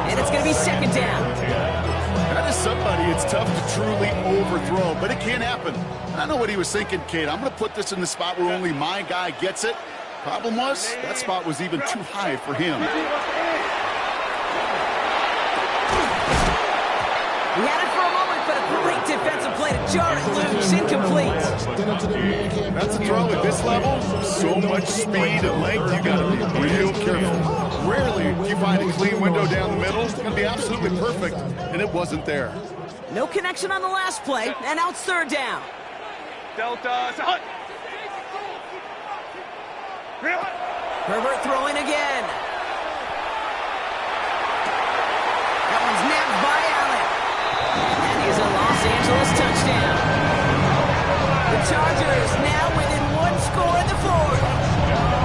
And it's going to be second down. That is somebody it's tough to truly overthrow, but it can happen. I know what he was thinking, Kate. I'm going to put this in the spot where only my guy gets it. Problem was, that spot was even too high for him. He had it for a moment, but a great defensive play to jar it loose. Incomplete. That's a throw at this level. So much speed and length, you got to be real careful. Rarely do you find a clean window down the middle. It's going to be absolutely perfect, and it wasn't there. No connection on the last play, and now it's third down. Delta. Herbert throwing again. That one's nabbed by Allen. And that is a Los Angeles touchdown. The Chargers now within 1 score in the fourth.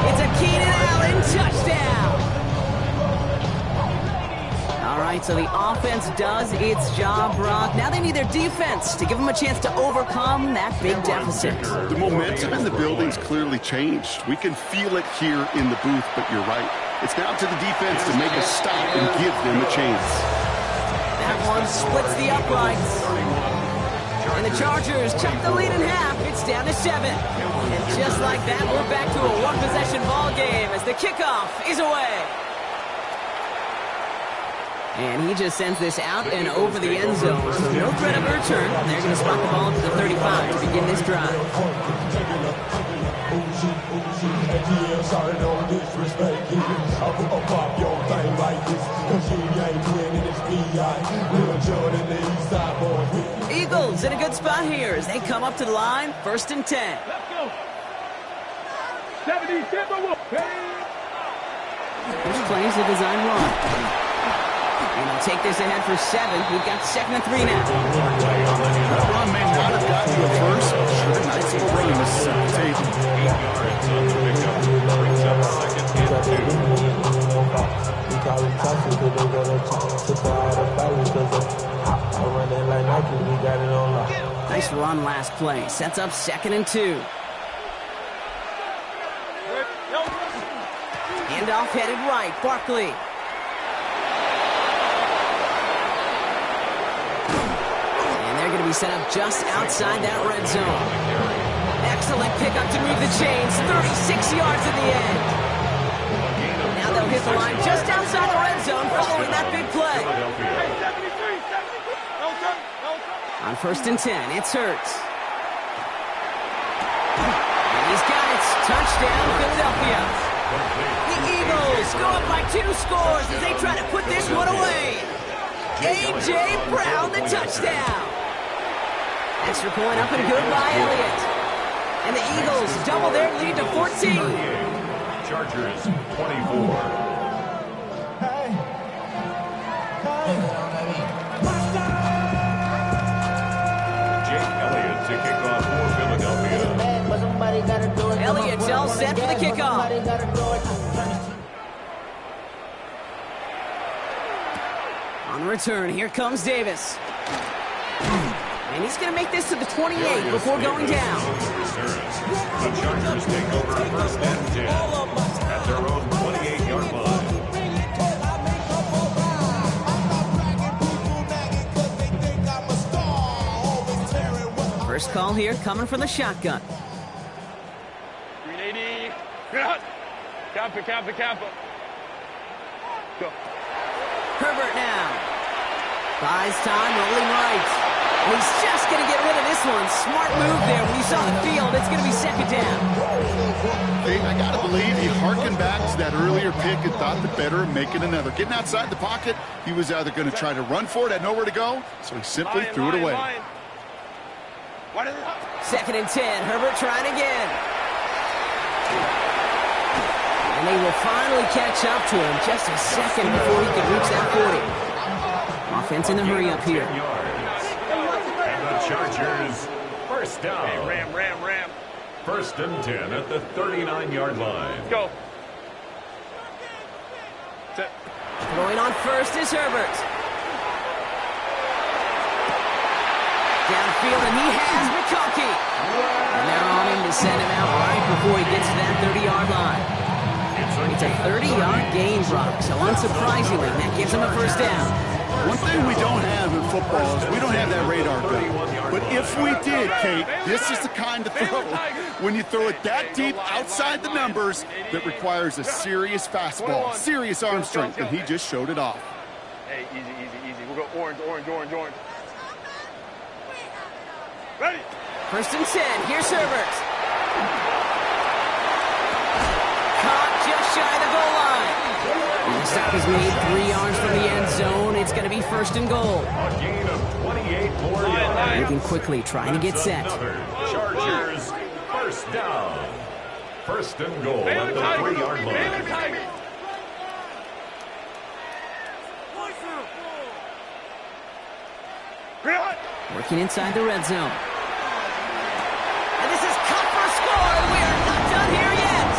It's a Keenan Allen touchdown. All right, so the offense does its job, Brock. Now they need their defense to give them a chance to overcome that big deficit. The momentum in the building's clearly changed. We can feel it here in the booth, but you're right. It's now to the defense to make a stop and give them a chance. That one splits the uprights. And the Chargers cut the lead in half. It's down to 7. And just like that, we're back to a one-possession ball game as the kickoff is away. And he just sends this out and over the end zone. So no threat of a return. They're going to spot the ball to the 35 to begin this drive. Eagles in a good spot here as they come up to the line. First and 10. Let's go. 70, This plays a design run. And he'll take this ahead for 7. We've got second and 3 now. That run may not have gotten you a first, but sure, nice little run to set the table. 8 yards on the pickup. Brings up second and 2. Nice run last play. Sets up second and 2. Handoff headed right. Barkley. They're going to be set up just outside that red zone. Excellent pickup to move the chains. 36 yards at the end. Now they'll hit the line just outside the red zone following that big play. On first and 10, it's Hurts. And he's got it. Touchdown, Philadelphia. The Eagles go up by 2 scores as they try to put this one away. A.J. Brown, the touchdown. Extra point up and good by Elliott. And the Eagles double their lead to 14. Chargers 24. Jake Elliott to kick off for Philadelphia. Elliott's all set for the kickoff. On return, here comes Davis. And he's going to make this to the 28 before going down. The Chargers take over first and 10 at their own 28-yard line. First call here coming from the shotgun. Green 80. Kappa. Go. Herbert now. Buys time, rolling right. And he's just going to get rid of this one. Smart move there. When you saw the field, it's going to be second down. Hey, I got to believe he harkened back to that earlier pick and thought the better of making another. Getting outside the pocket, he was either going to try to run for it, had nowhere to go, so he simply threw it away. Second and 10. Herbert trying again. And they will finally catch up to him just a second before he could reach that 40. Offense in the hurry up here. And the Chargers, first down. Hey, Ram. First and 10 at the 39-yard line. Go. Throwing on first is Herbert. Downfield, and he has McConkey. And they're on him to send him out right before he gets to that 30-yard line. It's a 30-yard gain, Brock, so unsurprisingly, that gives him a first down. One thing we don't have in football is we don't have that radar gun. But if we did, Kate, this is the kind of throw, when you throw it that deep outside the numbers, that requires a serious fastball, serious arm strength, and he just showed it off. Hey, easy. We'll go orange. Ready? First and 10. Here's Herbert. Caught just shy of the goal line. And the stop is made 3 yards from the end zone. It's going to be first and goal. A gain of 28 more yards. Moving quickly, trying to get set. Chargers, first down. First and goal at the 3-yard line. Working inside the red zone. And this is cut for a score, and we are not done here yet.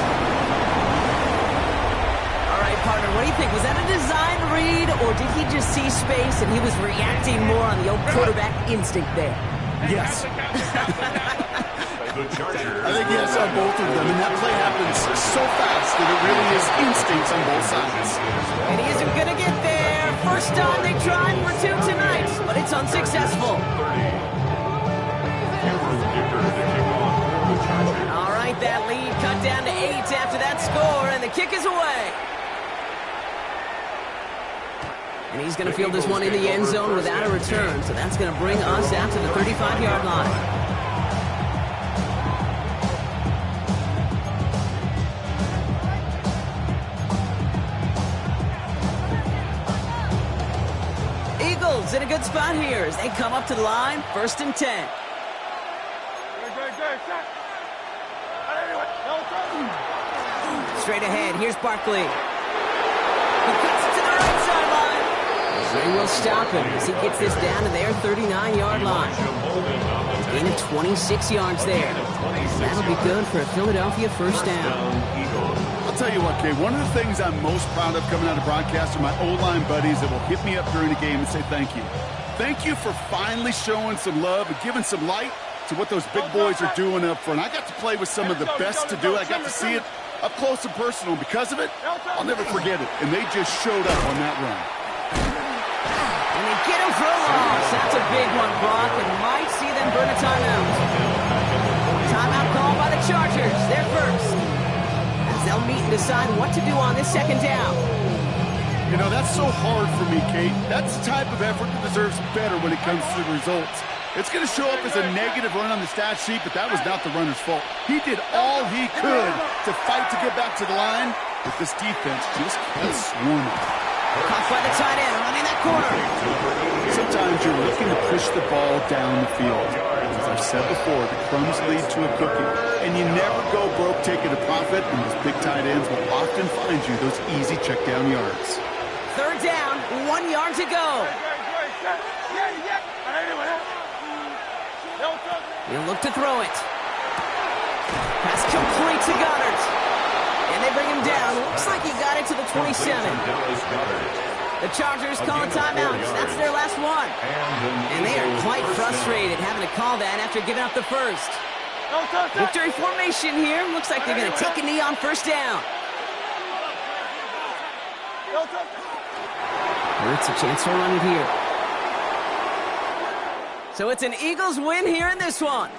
All right, partner, what do you think? Was that a design read, or did he just see space and he was reacting more on the old quarterback instinct there? Yes. The Chargers. I think yes on both of them, and that play happens so fast that it really is instincts on both sides. And he isn't going to get there. First time they tried for 2 tonight, but it's unsuccessful. All right, that lead cut down to 8 after that score, and the kick is away. And he's going to field this one in the end zone without a return, so that's going to bring us out to the 35-yard line. Eagles in a good spot here as they come up to the line, first and 10. Straight ahead, here's Barkley. He gets it to the right sideline. They will stop him as he gets this down to their 39-yard line. Gain of 26 yards there. That'll be good for a Philadelphia first down. I'll tell you what, Kay, one of the things I'm most proud of coming out of broadcast are my O-line buddies that will hit me up during the game and say thank you. Thank you for finally showing some love and giving some light to what those big boys are doing up front. I got to play with some of the best to do it. I got to see it up close and personal. Because of it, I'll never forget it. And they just showed up on that run. And they get him for a loss. That's a big one, Brock, and might see them burn a timeout. Timeout called by the Chargers. They're first. As they'll meet and decide what to do on this second down. You know, that's so hard for me, Kate. That's the type of effort that deserves better when it comes to the results. It's going to show up as a negative run on the stat sheet, but that was not the runner's fault. He did all he could to fight to get back to the line, but this defense just kept swarming. Caught by the tight end, running that corner. Sometimes you're looking to push the ball down the field. As I've said before, the crumbs lead to a cookie. And you never go broke taking a profit, and those big tight ends will often find you those easy check down yards. Third down, 1 yard to go. He'll look to throw it. Pass complete to Goddard. And they bring him down. Looks like he got it to the 27. The Chargers call a timeout. That's their last one. And they are quite frustrated having to call that after giving up the first. Victory formation here. Looks like they're going to take a knee on first down. Hurts a chance to run it here. So it's an Eagles win here in this one.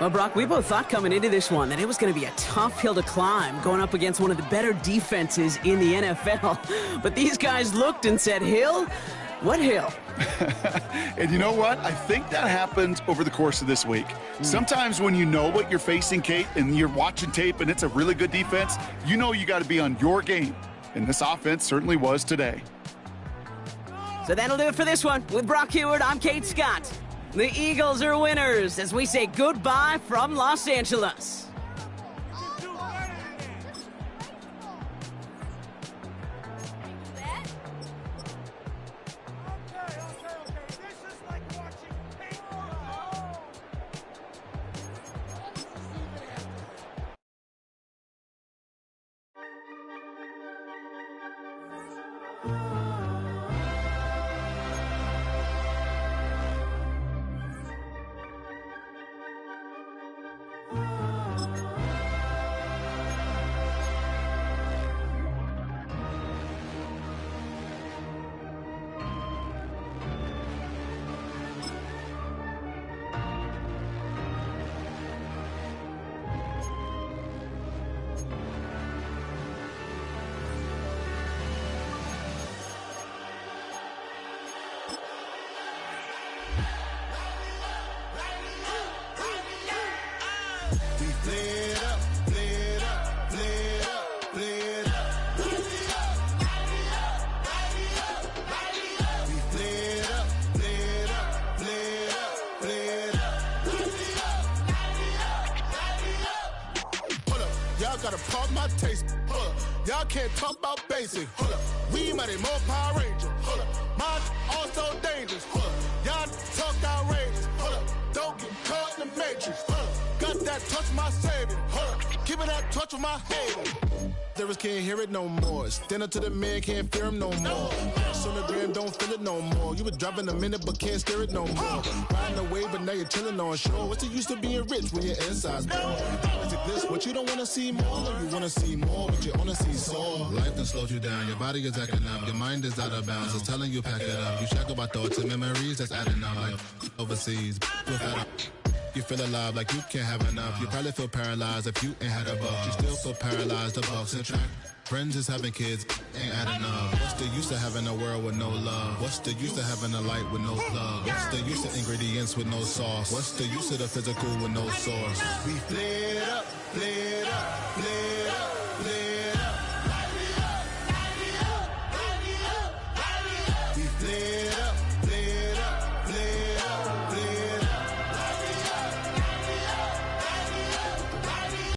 Well, Brock, we both thought coming into this one that it was going to be a tough hill to climb going up against one of the better defenses in the NFL. But these guys looked and said, Hill? What hill? And you know what? I think that happened over the course of this week. Sometimes when you know what you're facing, Kate, and you're watching tape and it's a really good defense, you know you got to be on your game. And this offense certainly was today. So that'll do it for this one. With Brock Huard, I'm Kate Scott. The Eagles are winners as we say goodbye from Los Angeles. Gotta pump my taste. Hold up. Y'all can't talk about basic. Hold up. We mighty more Power Ranger. Hold up. Mine also dangerous. Hold up. Y'all talk outrageous. Hold up. Don't get caught in the matrix. Hold up. Got that touch my savior. Hold up. Keeping that touch with my hater. Service can't hear it no more. Stand up to the man, can't fear him no more. Sonogram don't feel it no more. You were dropping a minute but can't steer it no more. Riding a wave but now you're chilling on shore. What's the use of being rich when your inside's poor? Is it this what you don't want to see more? You want to see more but you only see sore. Life done slowed you down. Your body is acting up. Your mind is out of bounds. It's telling you pack it up. You shackle by thoughts and memories that's adding up. Like overseas. You feel alive like you can't have enough. You probably feel paralyzed if you ain't had a buck. You still feel paralyzed, the bucks and track. Friends is having kids, ain't adding up. What's the use of having a world with no love? What's the use of having a light with no plug? What's the use of ingredients with no sauce? What's the use of the physical with no source? We flared up, flared up, flared up.